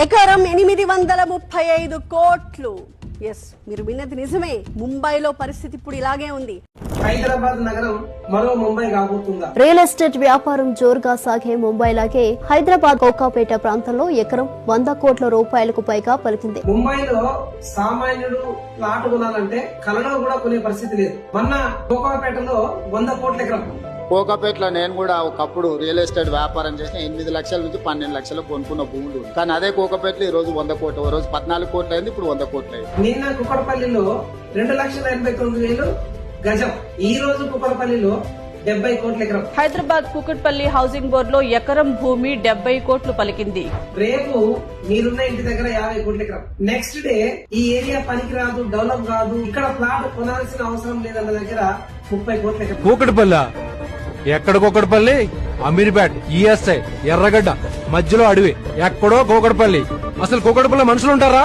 ఎకరం 835 కోట్లు. ఎస్, మీరు విన్నది నిజమే. ముంబైలో పరిస్థితి ఇప్పుడు ఇలాగే ఉంది. హైదరాబాద్ నగరం మరో ముంబై కాబోతుందా? రియల్ ఎస్టేట్ వ్యాపారం జోరుగా సాగే ముంబైలాగే హైదరాబాద్ కోకాపేట ప్రాంతంలో ఎకరం 100 కోట్ల రూపాయలకు పైగా పలికింది. ముంబైలో సామాన్యుడు ప్లాట్ కొనాలంటే కలలో కూడా కొనే పరిస్థితి లేదు. మొన్న కోకాపేటలో 100 కోట్ల ఎకరం. కోకాపేటలో నేను కూడా ఒకప్పుడు రియల్ ఎస్టేట్ వ్యాపారం చేసిన 8 లక్షల నుంచి 12 లక్షలు కొనుక్కున్న భూములు. కానీ అదే కోకాపేటలో ఈ రోజు 100 కోట్లు, రోజు 14 కోట్లు అయింది, ఇప్పుడు 100 కోట్లు అయింది. నిన్న కుక్కడపల్లిలో 2,89,000 గజం, ఈ రోజు కుక్కడపల్లిలో 70 కోట్ల ఎకరం. హైదరాబాద్ కుకట్పల్లి హౌసింగ్ బోర్డులో ఎకరం భూమి 70 కోట్లు పలికింది. రేపు మీరున్న ఇంటి దగ్గర 50 కోట్ల ఎకరం. నెక్స్ట్ డే ఈ ఏరియా పనికి రాదు, డెవలప్ కాదు, ఇక్కడ ప్లాట్ కొనాల్సిన అవసరం లేదన్న దగ్గర 30 కోట్ల ఎకరం. కూకట్పల్లి ఎక్కడ? కూకట్పల్లి, అమీర్పేట్, ఈఎస్ఐ, ఎర్రగడ్డ మధ్యలో అడవి. ఎక్కడో కూకట్పల్లి. అసలు కూకట్పల్లి మనుషులు ఉంటారా?